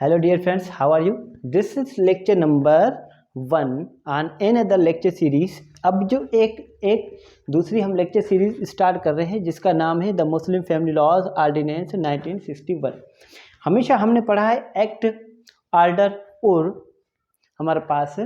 Hello dear friends, how are you? This is lecture number 1 on another lecture series। अब जो एक दूसरी हम लेक्चर सीरीज स्टार्ट कर रहे हैं जिसका नाम है the Muslim family laws ordinance 1961। हमेशा हमने पढ़ा है एक्ट, ऑर्डर और हमारे पास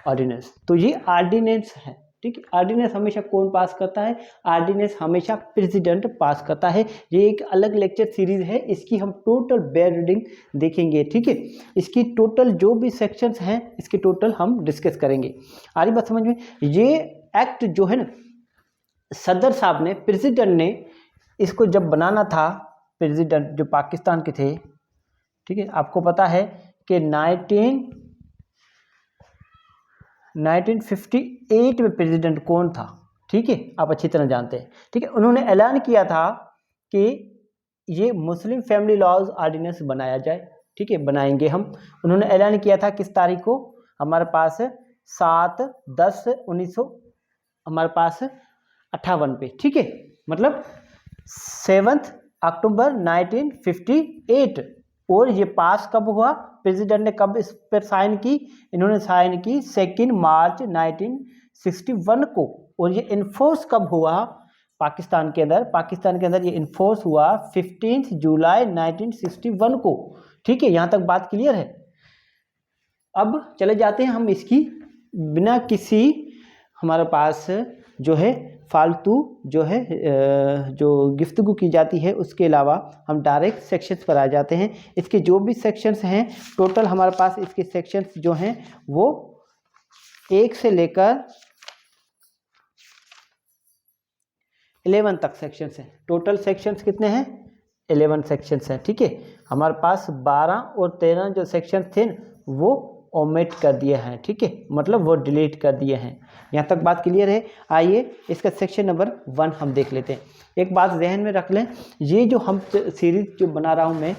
ऑर्डिनेंस। तो ये ऑर्डिनेंस है, ठीक है। ऑर्डिनेंस हमेशा कौन पास करता है? ऑर्डिनेंस हमेशा प्रेसिडेंट पास करता है। ये एक अलग लेक्चर सीरीज है, इसकी हम टोटल बेयर रीडिंग देखेंगे, ठीक है। इसकी टोटल जो भी सेक्शंस हैं इसके टोटल हम डिस्कस करेंगे। आ रही बात समझ में? ये एक्ट जो है ना, सदर साहब ने, प्रेसिडेंट ने इसको जब बनाना था, प्रेसिडेंट जो पाकिस्तान के थे, ठीक है। आपको पता है कि 1958 में प्रेसिडेंट कौन था, ठीक है, आप अच्छी तरह जानते हैं, ठीक है। उन्होंने ऐलान किया था कि ये मुस्लिम फैमिली लॉज ऑर्डिनेंस बनाया जाए, ठीक है, बनाएंगे हम। उन्होंने ऐलान किया था किस तारीख को? हमारे पास 7/10/1900 हमारे पास 58 पे, ठीक है, मतलब 7 अक्टूबर 1958। और ये पास कब हुआ? प्रेसिडेंट ने कब इस पर साइन की? इन्होंने साइन की 2 मार्च 1961 को। और ये इन्फोर्स कब हुआ पाकिस्तान के अंदर? पाकिस्तान के अंदर ये इन्फोर्स हुआ 15 जुलाई 1961 को, ठीक है। यहाँ तक बात क्लियर है। अब चले जाते हैं हम इसकी बिना किसी हमारे पास जो है फालतू जो है जो गुफ्तगू की जाती है उसके अलावा हम डायरेक्ट सेक्शंस पर आ जाते हैं। इसके जो भी सेक्शंस हैं टोटल हमारे पास इसके सेक्शंस जो हैं वो 1 से लेकर 11 तक सेक्शंस हैं। टोटल सेक्शंस कितने हैं? 11 सेक्शंस हैं, ठीक है। हमारे पास 12 और 13 जो सेक्शंस थे वो ओमिट कर दिए हैं, ठीक है, मतलब वो डिलीट कर दिए हैं। यहाँ तक बात क्लियर है। आइए इसका सेक्शन नंबर 1 हम देख लेते हैं। एक बात जहन में रख लें, ये जो हम सीरीज जो बना रहा हूँ मैं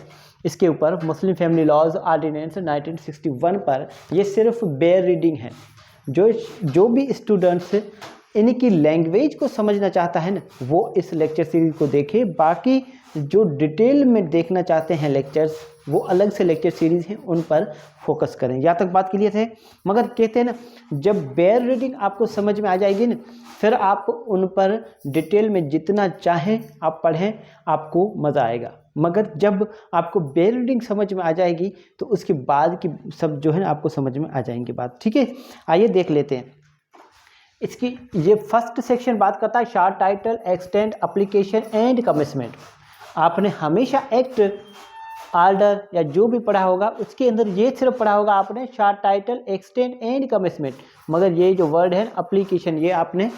इसके ऊपर मुस्लिम फैमिली लॉज ऑर्डिनेंस 1961 पर, ये सिर्फ बेयर रीडिंग है। जो भी स्टूडेंट्स इनकी लैंग्वेज को समझना चाहता है ना, वो इस लेक्चर सीरीज को देखे। बाकी जो डिटेल में देखना चाहते हैं लेक्चर्स, वो अलग से लेक्चर सीरीज हैं, उन पर फोकस करें। यहाँ तक बात क्लियर है। मगर कहते हैं ना, जब बेयर रीडिंग आपको समझ में आ जाएगी ना, फिर आप उन पर डिटेल में जितना चाहें आप पढ़ें, आपको मज़ा आएगा। मगर जब आपको बेयर रीडिंग समझ में आ जाएगी तो उसके बाद की सब जो है ना आपको समझ में आ जाएंगी बात, ठीक है। आइए देख लेते हैं। इसकी ये फर्स्ट सेक्शन बात करता है short title, extend, application and commitment. आपने हमेशा एक्ट, ऑर्डर या जो भी पढ़ा होगा उसके अंदर ये सिर्फ पढ़ा होगा आपने short title, extend and commitment. मगर ये जो वर्ड है एप्लीकेशन, ये आपने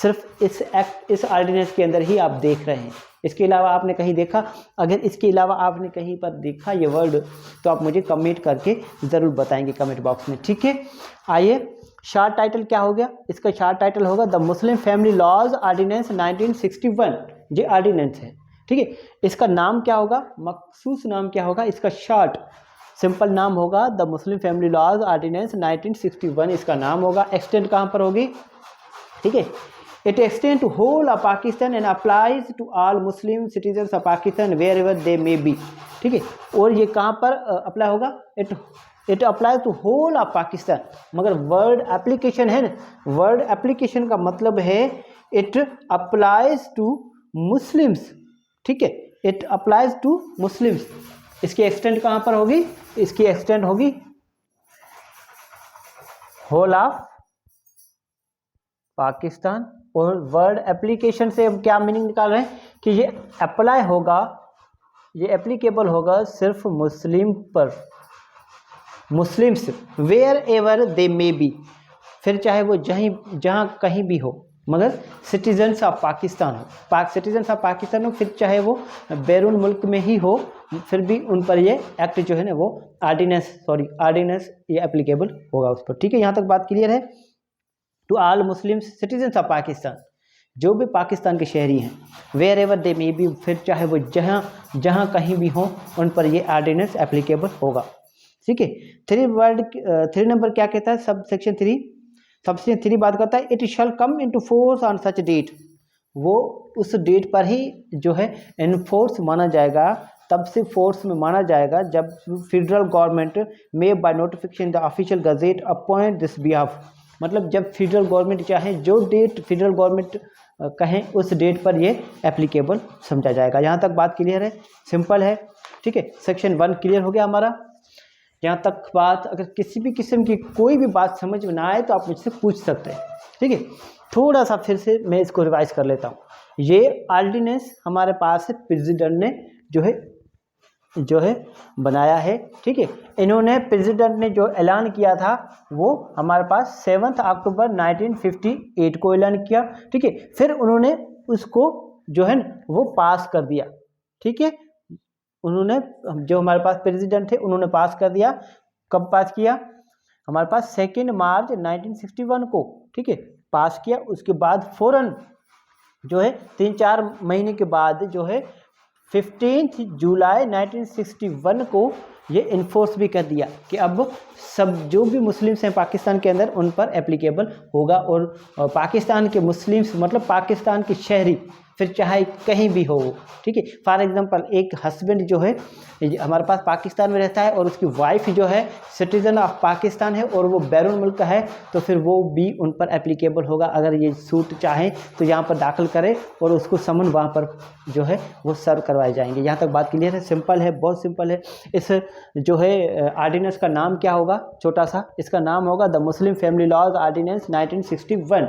सिर्फ इस एक्ट, इस ऑर्डिनेंस के अंदर ही आप देख रहे हैं। इसके अलावा आपने कहीं देखा? अगर इसके अलावा आपने कहीं पर देखा ये वर्ड तो आप मुझे कमेंट करके ज़रूर बताएंगे कमेंट बॉक्स में, ठीक है। आइए, शार्ट टाइटल क्या हो गया? इसका शार्ट टाइटल होगा the Muslim family laws ordinance 1961। ये ऑर्डिनेंस है, ठीक है। इसका नाम क्या होगा? मखसूस नाम क्या होगा इसका? शॉर्ट सिंपल नाम होगा the Muslim family laws ordinance 1961, इसका नाम होगा। एक्सटेंड कहाँ पर होगी? ठीक है, it extend to whole of Pakistan and applies to all Muslim citizens of Pakistan where ever they may be, ठीक है। और ये कहाँ पर अप्लाई होगा? It apply to whole of Pakistan. मगर वर्ड एप्लीकेशन है ना, वर्ड एप्लीकेशन का मतलब है इट अप्लाइज टू मुस्लिम्स, ठीक है, इट अप्लाइज टू मुस्लिम्स। इसकी एक्सटेंड कहाँ पर होगी? इसकी एक्सटेंड होगी होल ऑफ पाकिस्तान। और वर्ड एप्लीकेशन से हम क्या मीनिंग निकाल रहे हैं कि ये अप्लाई होगा, ये एप्लीकेबल होगा सिर्फ मुस्लिम पर, Muslims where ever they may be, फिर चाहे वो जहाँ कहीं भी हो, मगर सिटीजन्स ऑफ पाकिस्तान हो, सिटीजन्स ऑफ पाकिस्तान हो, फिर चाहे वो बैरून मुल्क में ही हो, फिर भी उन पर ये एक्ट जो है ना वो ऑर्डिनेंस ये एप्लीकेबल होगा उस पर, ठीक है। यहाँ तक बात क्लियर है। To all Muslim citizens of Pakistan, जो भी पाकिस्तान के शहरी हैं, where ever they may be, फिर चाहे वो जहाँ कहीं भी हों, उन पर ये ऑर्डिनेंस एप्लीकेबल होगा, ठीक है। 3 नंबर क्या कहता है? सब सेक्शन 3 बात करता है it shall come into force on such date. वो उस डेट पर ही जो है इनफोर्स माना जाएगा तब से फोर्स में माना जाएगा जब फेडरल गवर्नमेंट में by notification the official gazette appoint this behalf, मतलब जब फेडरल गवर्नमेंट चाहे जो डेट फेडरल गवर्नमेंट कहें उस डेट पर ये एप्लीकेबल समझा जाएगा। यहाँ तक बात क्लियर है, सिंपल है, ठीक है। सेक्शन 1 क्लियर हो गया हमारा। यहाँ तक बात, अगर किसी भी किस्म की कोई भी बात समझ में ना आए तो आप मुझसे पूछ सकते हैं, ठीक है। थोड़ा सा फिर से मैं इसको रिवाइज कर लेता हूँ। ये ऑर्डिनेंस हमारे पास है, प्रेसिडेंट ने जो है बनाया है, ठीक है। इन्होंने प्रेसिडेंट ने जो ऐलान किया था वो हमारे पास 7 अक्टूबर 1958 को ऐलान किया, ठीक है। फिर उन्होंने उसको जो है वो पास कर दिया, ठीक है। उन्होंने, जो हमारे पास प्रेसिडेंट थे उन्होंने पास कर दिया। कब पास किया? हमारे पास 2 मार्च 1961 को, ठीक है, पास किया। उसके बाद फौरन जो है 3-4 महीने के बाद जो है 15 जुलाई 1961 को ये इन्फोर्स भी कर दिया कि अब सब जो भी मुस्लिम्स हैं पाकिस्तान के अंदर उन पर एप्लीकेबल होगा। और पाकिस्तान के मुस्लिम्स मतलब पाकिस्तान के शहरी, फिर चाहे कहीं भी हो, ठीक है। फॉर एग्जांपल एक हस्बैंड जो है हमारे पास पाकिस्तान में रहता है और उसकी वाइफ जो है सिटीजन ऑफ पाकिस्तान है और वो बैरून मुल्क का है, तो फिर वो भी उन पर एप्लीकेबल होगा। अगर ये सूट चाहें तो यहाँ पर दाखिल करें और उसको समन वहाँ पर जो है वो सर्व करवाए जाएंगे। यहाँ तक बात क्लियर है, सिंपल है, बहुत सिंपल है। इस जो है आर्डिनेंस का नाम क्या होगा? छोटा सा इसका नाम होगा the Muslim family laws ordinance 1961।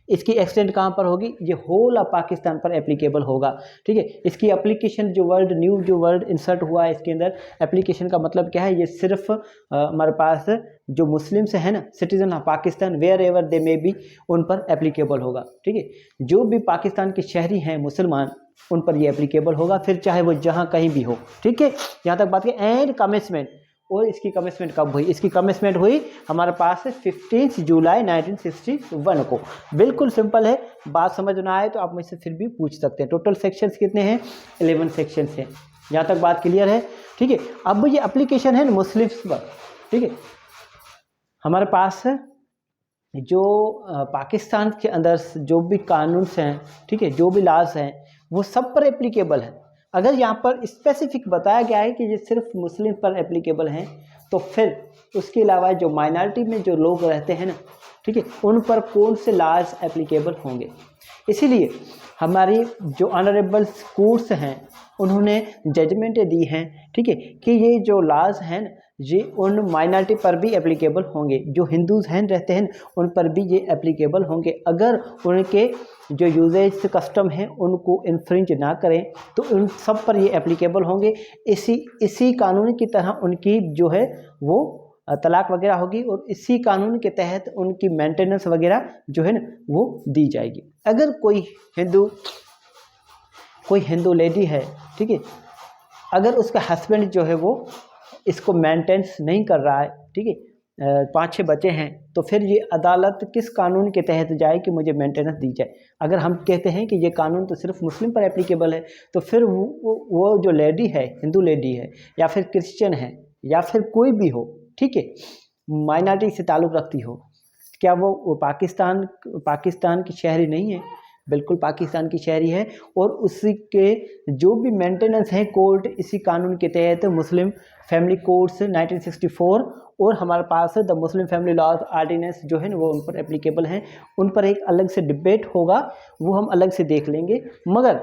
इसकी एक्सटेंड कहाँ पर होगी? ये होल ऑफ पाकिस्तान पर एप्लीकेबल होगा, ठीक है। इसकी एप्लीकेशन जो वर्ड न्यू जो वर्ड इंसर्ट हुआ है इसके अंदर, एप्लीकेशन का मतलब क्या है? ये सिर्फ हमारे पास जो मुस्लिम्स है ना, citizen of Pakistan where ever they may be, उन पर एप्लीकेबल होगा, ठीक है। जो भी पाकिस्तान के शहरी हैं मुसलमान, उन पर ये एप्लीकेबल होगा, फिर चाहे वो जहाँ कहीं भी हो, ठीक है। यहाँ तक बात की। एंड कमिटमेंट, और इसकी कमिटमेंट कब हुई? इसकी कमिटमेंट हुई हमारे पास 15 जुलाई 1961 को। बिल्कुल सिंपल है, बात समझ ना आए तो आप मुझसे फिर भी पूछ सकते हैं। टोटल सेक्शंस कितने हैं? 11 सेक्शंस हैं। यहाँ तक बात क्लियर है, ठीक है। अब ये एप्लीकेशन है मुस्लिम्स पर, ठीक है। हमारे पास जो पाकिस्तान के अंदर जो भी कानून हैं, ठीक है, जो भी लॉज हैं, वो सब पर एप्लीकेबल है। अगर यहाँ पर स्पेसिफिक बताया गया है कि ये सिर्फ मुस्लिम पर एप्लीकेबल हैं, तो फिर उसके अलावा जो माइनॉरिटी में जो लोग रहते हैं ना, ठीक है, उन पर कौन से लॉज एप्लीकेबल होंगे। इसीलिए हमारी जो ऑनरेबल कोर्ट्स हैं उन्होंने जजमेंटें दी हैं, ठीक है, कि ये जो लॉज हैं ये उन माइनॉरिटी पर भी एप्लीकेबल होंगे। जो हिंदूज हैं रहते हैं उन पर भी ये एप्लीकेबल होंगे। अगर उनके जो यूजेज कस्टम हैं उनको इन्फ्रिंज ना करें तो उन सब पर ये एप्लीकेबल होंगे। इसी कानून की तरह उनकी जो है वो तलाक वगैरह होगी और इसी कानून के तहत उनकी मेंटेनेंस वगैरह जो है ना वो दी जाएगी। अगर कोई हिंदू लेडी है, ठीक है, अगर उसका हस्बैंड जो है वो इसको मेंटेनेंस नहीं कर रहा है, ठीक है, 5-6 बच्चे हैं, तो फिर ये अदालत किस कानून के तहत जाए कि मुझे मेंटेनेंस दी जाए। अगर हम कहते हैं कि ये कानून तो सिर्फ मुस्लिम पर एप्लीकेबल है, तो फिर वो जो लेडी है, हिंदू लेडी है या फिर क्रिश्चियन है या फिर कोई भी हो, ठीक है, माइनॉरिटी से ताल्लुक़ रखती हो, क्या वो पाकिस्तान की शहरी नहीं है? बिल्कुल पाकिस्तान की शहरी है। और उसी के जो भी मेंटेनेंस है कोर्ट इसी कानून के तहत मुस्लिम फैमिली कोड्स 1964 और हमारे पास the Muslim family law ordinance जो है ना वो उन पर एप्लीकेबल हैं। उन पर एक अलग से डिबेट होगा, वो हम अलग से देख लेंगे। मगर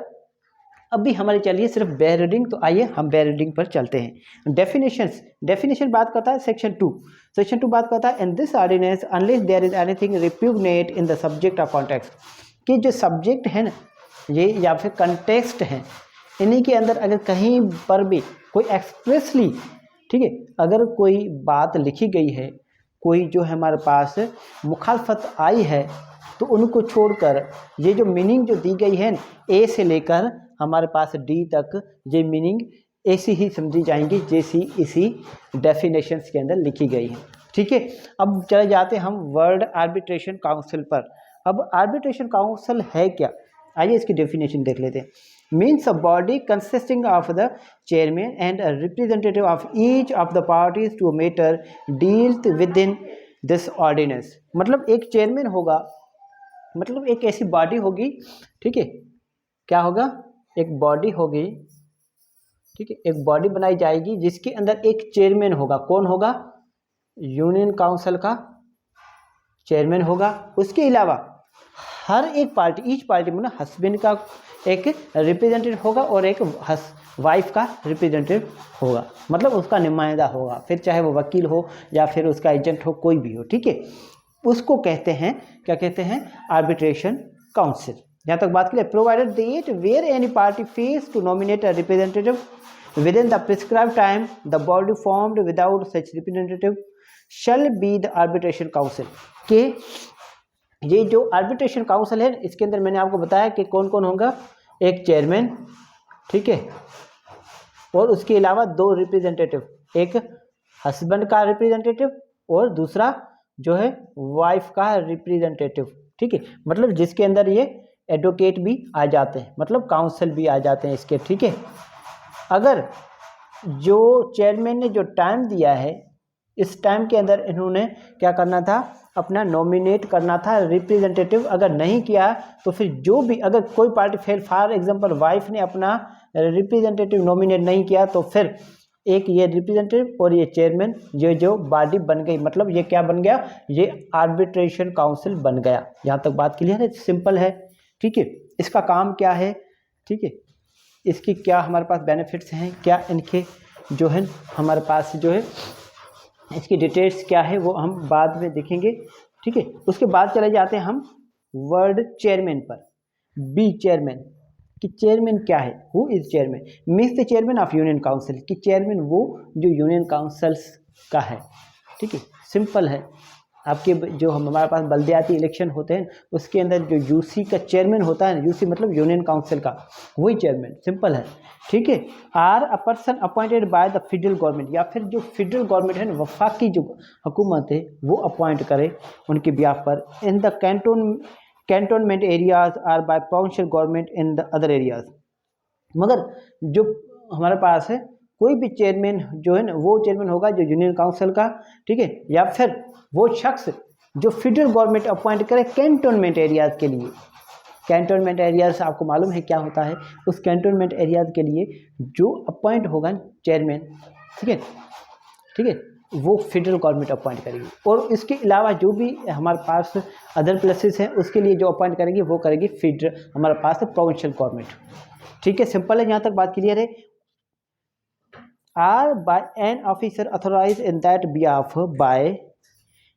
अभी हमारे चलिए सिर्फ बेयर रीडिंग, तो आइए हम बेयर रीडिंग पर चलते हैं। डेफिनेशन बात करता है सेक्शन 2 बात करता है in this ordinance unless there is anything repugnant in the subject of context, कि जो सब्जेक्ट है ना ये या फिर कंटेक्स्ट हैं, इन्हीं के अंदर अगर कहीं पर भी कोई एक्सप्रेसली, ठीक है, अगर कोई बात लिखी गई है, कोई जो है हमारे पास मुखालफत आई है, तो उनको छोड़कर ये जो मीनिंग जो दी गई है ए से लेकर हमारे पास डी तक, ये मीनिंग ऐसी ही समझी जाएंगी जैसी इसी डेफिनेशंस के अंदर लिखी गई है, ठीक है। अब चले जाते हैं हम वर्ल्ड आर्बिट्रेशन काउंसिल पर। अब आर्बिट्रेशन काउंसिल है क्या? आइए इसकी डेफिनेशन देख लेते हैं। Means a body consisting of the chairman and a representative of each of the parties to matter deals with in this ordinance. मतलब एक चेयरमैन होगा, मतलब एक ऐसी बॉडी होगी, ठीक है, क्या होगा, एक बॉडी होगी ठीक है, एक बॉडी बनाई जाएगी जिसके अंदर एक चेयरमैन होगा। कौन होगा? यूनियन काउंसिल का चेयरमैन होगा। उसके अलावा हर एक पार्टी, ईच पार्टी में ना हस्बैंड का एक रिप्रेजेंटेटिव होगा और एक वाइफ का रिप्रेजेंटेटिव होगा, मतलब उसका नुमाइंदा होगा, फिर चाहे वो वकील हो या फिर उसका एजेंट हो, कोई भी हो। ठीक है, उसको कहते हैं, क्या कहते हैं? Arbitration council. यहाँ तक बात करें, provided that where any party fails to nominate a representative within the prescribed time, the body formed without such representative shall be the arbitration council. के ये जो आर्बिट्रेशन काउंसिल है, इसके अंदर मैंने आपको बताया कि कौन कौन होगा। एक चेयरमैन, ठीक है, और उसके अलावा 2 रिप्रेजेंटेटिव, एक हस्बैंड का रिप्रेजेंटेटिव और दूसरा जो है वाइफ का रिप्रेजेंटेटिव। ठीक है, मतलब जिसके अंदर ये एडवोकेट भी आ जाते हैं, मतलब काउंसिल भी आ जाते हैं इसके। ठीक है, अगर जो चेयरमैन ने जो टाइम दिया है, इस टाइम के अंदर इन्होंने क्या करना था? अपना नॉमिनेट करना था रिप्रेजेंटेटिव। अगर नहीं किया तो फिर जो भी, अगर कोई party fail, for example wife ने अपना रिप्रेजेंटेटिव नॉमिनेट नहीं किया, तो फिर एक ये रिप्रेजेंटेटिव और ये चेयरमैन, ये जो बॉडी बन गई, मतलब ये क्या बन गया? ये आर्बिट्रेशन काउंसिल बन गया। यहाँ तक बात क्लियर है? सिंपल है। ठीक है, इसका काम क्या है? ठीक है, इसकी क्या हमारे पास बेनिफिट्स हैं, क्या इनके जो है हमारे पास जो है इसकी डिटेल्स क्या है, वो हम बाद में देखेंगे। ठीक है, उसके बाद चले जाते हैं हम वर्ड चेयरमैन पर। बी चेयरमैन, कि चेयरमैन क्या है? Who is chairman? Means the chairman of union council, कि चेयरमैन वो जो यूनियन काउंसिल्स का है। ठीक है, सिंपल है। आपके जो हमारे पास बल्दियाती इलेक्शन होते हैं, उसके अंदर जो यूसी का चेयरमैन होता है, यूसी मतलब यूनियन काउंसिल का, वही चेयरमैन। सिंपल है। ठीक है, or a person appointed by the federal government, या फिर जो फेडरल गवर्नमेंट है, वफाकी जो हुकूमत है, वो अपॉइंट करे उनके बिहाफ पर। In the cantonment areas or by provincial government in the other areas. मगर जो हमारे पास है, कोई भी चेयरमैन जो है ना, वो चेयरमैन होगा जो यूनियन काउंसिल का। ठीक है, या फिर वो शख्स जो फेडरल गवर्नमेंट अपॉइंट करे कैंटोनमेंट एरियाज के लिए। कैंटोनमेंट एरियाज आपको मालूम है क्या होता है? उस कैंटोनमेंट एरियाज के लिए जो अपॉइंट होगा चेयरमैन, ठीक है, ठीक है, वो फेडरल गवर्नमेंट अपॉइंट करेगी। और इसके अलावा जो भी हमारे पास अदर प्लेसेस हैं, उसके लिए जो अपॉइंट करेंगे वो करेगी फेडरल, हमारे पास प्रोविंशियल गवर्नमेंट। ठीक है, सिंपल है। यहाँ तक बात क्लियर है? Or by an officer authorise in that behalf by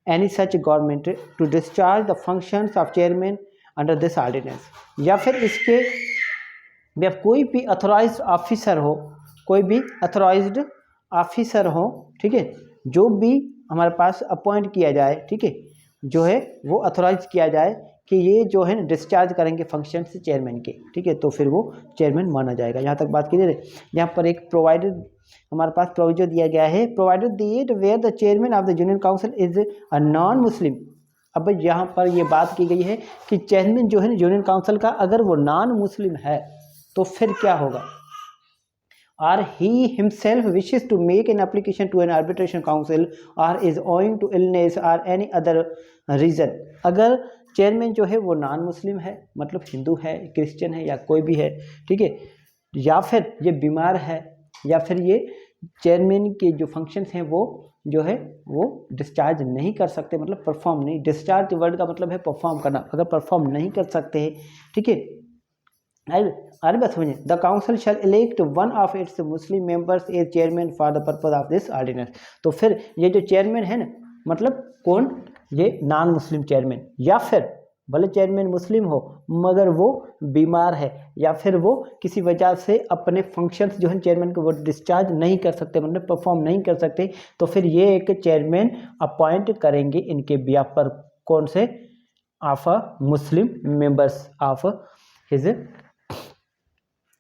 any such government to discharge the functions of chairman under this ordinance। या फिर इसके कोई भी अथोराइज्ड ऑफिसर हो, कोई भी अथोराइज्ड ऑफिसर हो, ठीक है, जो भी हमारे पास अपॉइंट किया जाए, ठीक है, जो है वो अथोराइज किया जाए कि ये जो है डिस्चार्ज करेंगे फंक्शन से चेयरमैन के। ठीक है, तो फिर वो चेयरमैन माना जाएगा। यहाँ तक बात कीजिए। यहाँ पर एक प्रोवाइडेड हमारे पास प्रोविजन दिया गया है, provided that where the chairman of the union council is a non Muslim. अब यहाँ पर ये बात की गई है कि चेयरमैन जो है यूनियन काउंसिल का, अगर वो नॉन मुस्लिम है तो फिर क्या होगा? or he himself wishes to make an application to an arbitration council or is owing to illness or any other reason। अगर चेयरमैन जो है वो नॉन मुस्लिम है, मतलब हिंदू है, क्रिश्चियन है, या कोई भी है, ठीक है, या फिर ये बीमार है, या फिर ये चेयरमैन के जो फंक्शंस हैं वो जो है वो डिस्चार्ज नहीं कर सकते, मतलब परफॉर्म नहीं। डिस्चार्ज वर्ड का मतलब है परफॉर्म करना। अगर परफॉर्म नहीं कर सकते, ठीक है, अरे बस समझिए, the council shall elect one of its Muslim members as chairman for the purpose of this ordinance. तो फिर ये जो चेयरमैन है ना, मतलब कौन? ये नॉन मुस्लिम चेयरमैन, या फिर भले चेयरमैन मुस्लिम हो मगर वो बीमार है, या फिर वो किसी वजह से अपने फंक्शंस जो है चेयरमैन को वो डिस्चार्ज नहीं कर सकते, मतलब परफॉर्म नहीं कर सकते, तो फिर ये एक चेयरमैन अपॉइंट करेंगे इनके बिहाफ पर। कौन से? Of a Muslim members of his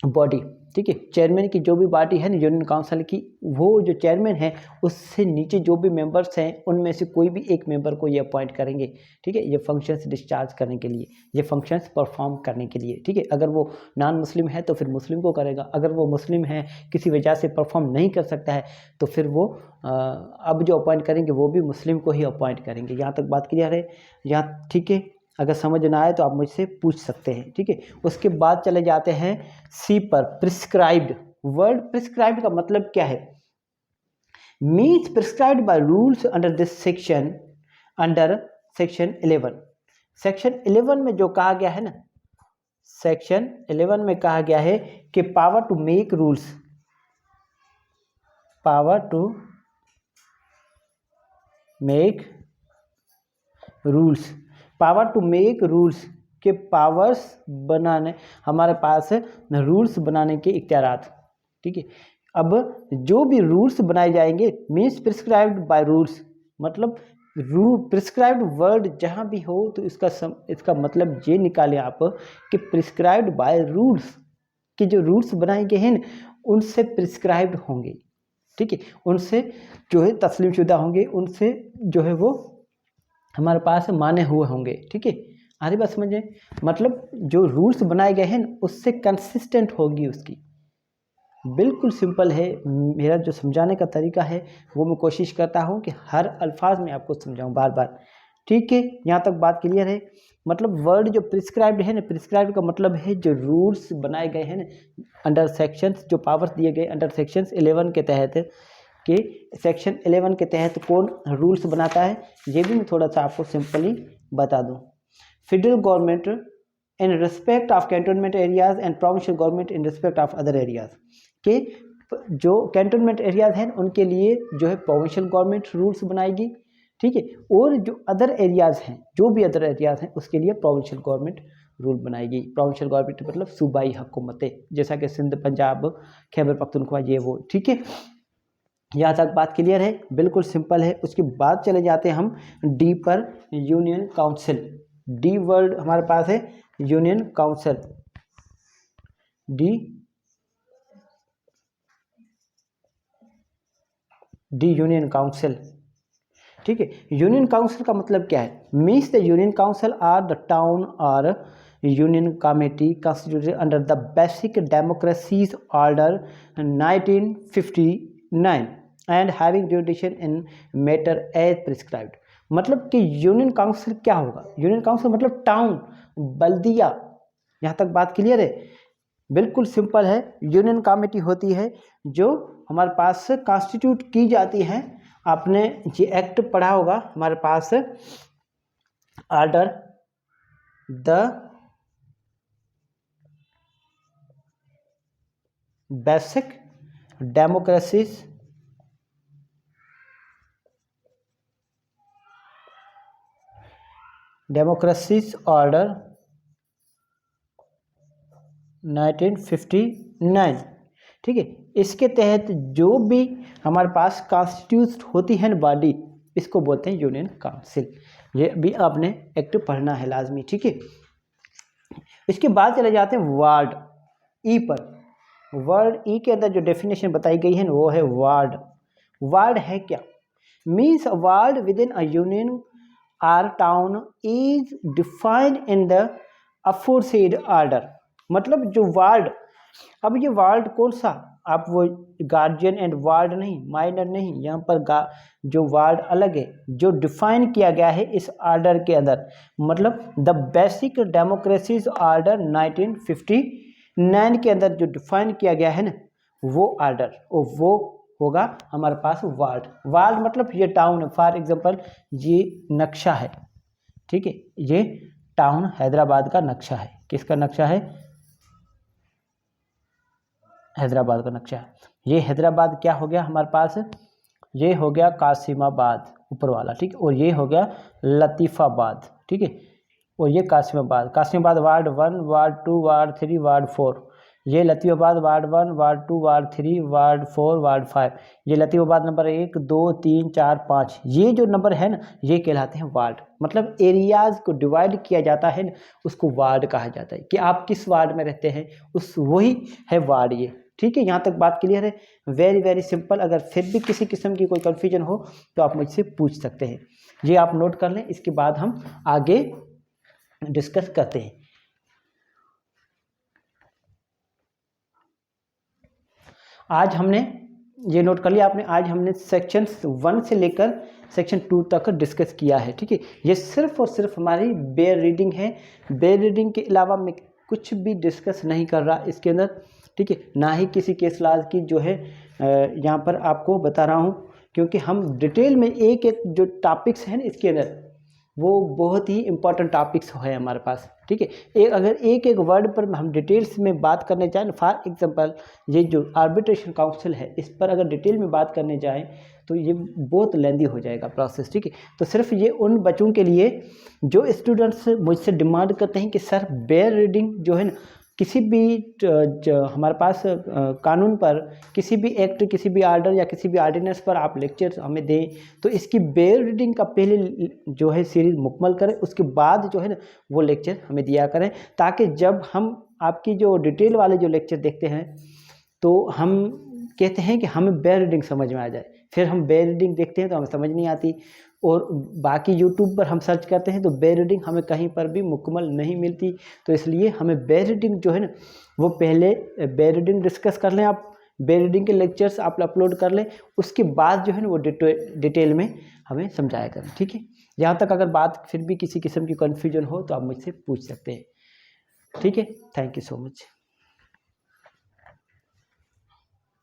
body. ठीक है, चेयरमैन की जो भी बॉडी है ना यूनियन काउंसिल की, वो जो चेयरमैन है उससे नीचे जो भी मेंबर्स हैं उनमें से कोई भी एक मेंबर को ये अपॉइंट करेंगे। ठीक है, ये फंक्शंस डिस्चार्ज करने के लिए, ये फंक्शंस परफॉर्म करने के लिए। ठीक है, अगर वो नॉन मुस्लिम है तो फिर मुस्लिम को करेगा, अगर वो मुस्लिम है किसी वजह से परफॉर्म नहीं कर सकता है तो फिर वो अब जो अपॉइंट करेंगे वो भी मुस्लिम को ही अपॉइंट करेंगे। यहाँ तक बात क्लियर है? यहाँ ठीक है, अगर समझ ना आए तो आप मुझसे पूछ सकते हैं। ठीक है, उसके बाद चले जाते हैं सी पर, प्रिस्क्राइब्ड। वर्ड प्रिस्क्राइब्ड का मतलब क्या है? Means prescribed by rules under this section, under section 11। Section 11 में जो कहा गया है ना, सेक्शन 11 में कहा गया है कि power to make rules, power to make rules, power to make rules के पावर्स बनाने, हमारे पास है रूल्स बनाने के इख्तियारात। ठीक है, अब जो भी रूल्स बनाए जाएंगे मीन्स प्रिस्क्राइब्ड बाय रूल्स, मतलब प्रिस्क्राइब्ड वर्ड जहाँ भी हो तो इसका मतलब ये निकालें आप कि प्रिस्क्राइब्ड बाय रूल्स, कि जो रूल्स बनाए गए हैं उनसे प्रिस्क्राइब्ड होंगे। ठीक है, उनसे जो है तस्लीम शुदा होंगे, उनसे जो है वो हमारे पास माने हुए होंगे। ठीक है, आधी बात समझे, मतलब जो रूल्स बनाए गए हैं उससे कंसिस्टेंट होगी उसकी। बिल्कुल सिंपल है, मेरा जो समझाने का तरीका है वो मैं कोशिश करता हूँ कि हर अल्फाज में आपको समझाऊँ बार बार। ठीक है, यहाँ तक बात क्लियर है। मतलब वर्ड जो प्रिस्क्राइब्ड है ना, प्रिस्क्राइब्ड का मतलब है जो रूल्स बनाए गए हैं ना अंडर सेक्शंस, जो पावर्स दिए गए अंडर सेक्शंस 11 के तहत, कि सेक्शन 11 के तहत कौन रूल्स बनाता है, ये भी मैं थोड़ा सा आपको सिंपली बता दूँ। Federal government in respect of cantonment areas and provincial government in respect of other areas, के जो कैंटोनमेंट एरियाज हैं उनके लिए जो है प्रोविंशियल गवर्नमेंट रूल्स बनाएगी। ठीक है, और जो अदर एरियाज हैं, जो भी अदर एरियाज हैं उसके लिए प्रोविंशियल गवर्नमेंट रूल बनाएगी। प्रोविंशियल गवर्नमेंट मतलब सूबाई हुकूमतें, जैसा कि सिंध, पंजाब, खैबर पख्तूनख्वा, ये वो। ठीक है, यहाँ तक बात क्लियर है, बिल्कुल सिंपल है। उसके बाद चले जाते हैं हम डी पर, यूनियन काउंसिल। डी वर्ड हमारे पास है union council, the union council. ठीक है, यूनियन काउंसिल का मतलब क्या है? Means the union council are the town और union committee constituted under the basic democracies order 1959 and having jurisdiction in matter as prescribed. मतलब कि यूनियन काउंसिल क्या होगा? यूनियन काउंसिल मतलब टाउन, बल्दिया। यहाँ तक बात क्लियर है, बिल्कुल सिंपल है। यूनियन कमेटी होती है जो हमारे पास कॉन्स्टिट्यूट की जाती है। आपने ये एक्ट पढ़ा होगा हमारे पास, order the basic democracies order 1959। ठीक है, इसके तहत जो भी हमारे पास कॉन्स्टिट्यूट होती है बॉडी, इसको बोलते हैं यूनियन काउंसिल। ये भी आपने एक्ट पढ़ना है लाजमी। ठीक है, इसके बाद चले जाते हैं वार्ड, ई पर। वर्ड ई के अंदर जो डेफिनेशन बताई गई है वो है वार्ड। वार्ड है क्या? Means ward within a union or town is defined in the aforesaid order. मतलब जो वार्ड, अब ये वार्ड कौन सा, आप वो गार्जियन एंड वार्ड नहीं, माइनर नहीं, यहाँ पर जो वार्ड अलग है, जो डिफाइन किया गया है इस ऑर्डर के अंदर। मतलब द बेसिक डेमोक्रेसीज ऑर्डर 1959 के अंदर जो डिफाइन किया गया है ना वो ऑर्डर, वो होगा हमारे पास वार्ड। वार्ड मतलब ये टाउन है, फॉर एग्जांपल ये नक्शा है। ठीक है, ये टाउन हैदराबाद का नक्शा है। किसका नक्शा है? हैदराबाद का नक्शा है। ये हैदराबाद क्या हो गया हमारे पास? ये हो गया कासिमाबाद ऊपर वाला। ठीक है, और ये हो गया लतीफ़ाबाद। ठीक है, और ये Qasimabad. Qasimabad ward 1, ward 2, ward 3, ward 4। ये Latifabad ward 1, ward 2, ward 3, ward 4, ward 5। ये लतीफ़ाबाद नंबर 1, 2, 3, 4, 5। ये जो नंबर है ना ये कहलाते हैं वार्ड। मतलब एरियाज को डिवाइड किया जाता है ना, उसको वार्ड कहा जाता है कि आप किस वार्ड में रहते हैं, उस वही है वार्ड ये। ठीक है, यहाँ तक बात क्लियर है। Very very simple. अगर फिर भी किसी किस्म की कोई कन्फ्यूजन हो तो आप मुझसे पूछ सकते हैं। ये आप नोट कर लें, इसके बाद हम आगे डिस्कस करते हैं। आज हमने ये नोट कर लिया आपने, आज हमने सेक्शन 1 से लेकर सेक्शन 2 तक डिस्कस किया है। ठीक है, ये सिर्फ और सिर्फ हमारी बेयर रीडिंग है। बेयर रीडिंग के अलावा मैं कुछ भी डिस्कस नहीं कर रहा इसके अंदर। ठीक है, ना ही किसी केस लॉज की जो है यहाँ पर आपको बता रहा हूँ, क्योंकि हम डिटेल में एक एक जो टॉपिक्स हैं इसके अंदर वो बहुत ही इंपॉर्टेंट टॉपिक्स है हमारे पास। ठीक है, अगर एक एक वर्ड पर हम डिटेल्स में बात करने जाएँ, फॉर एग्जांपल ये जो आर्बिट्रेशन काउंसिल है इस पर अगर डिटेल में बात करने जाएँ तो ये बहुत लेंदी हो जाएगा प्रोसेस। ठीक है, तो सिर्फ ये उन बच्चों के लिए जो स्टूडेंट्स मुझसे डिमांड करते हैं कि सर बेयर रीडिंग जो है ना, किसी भी हमारे पास कानून पर किसी भी एक्ट, किसी भी आर्डर या किसी भी ऑर्डिनेंस पर आप लेक्चर हमें दें तो इसकी बेयर रीडिंग का पहले जो है सीरीज मुकम्मल करें, उसके बाद जो है ना वो लेक्चर हमें दिया करें, ताकि जब हम आपकी जो डिटेल वाले जो लेक्चर देखते हैं तो हम कहते हैं कि हमें बेयर रीडिंग समझ में आ जाए, फिर हम बेयर रीडिंग देखते हैं तो हमें समझ नहीं आती, और बाकी यूट्यूब पर हम सर्च करते हैं तो बेयर रीडिंग हमें कहीं पर भी मुकम्मल नहीं मिलती। तो इसलिए हमें बेयर रीडिंग जो है ना वो पहले बेयर रीडिंग डिस्कस कर लें, आप बेयर रीडिंग के लेक्चर्स आप अपलोड कर लें, उसके बाद जो है ना वो डिटेल में हमें समझाया करें। ठीक है, यहाँ तक अगर बात फिर भी किसी किस्म की कन्फ्यूजन हो तो आप मुझसे पूछ सकते हैं। ठीक है, थैंक यू सो मच।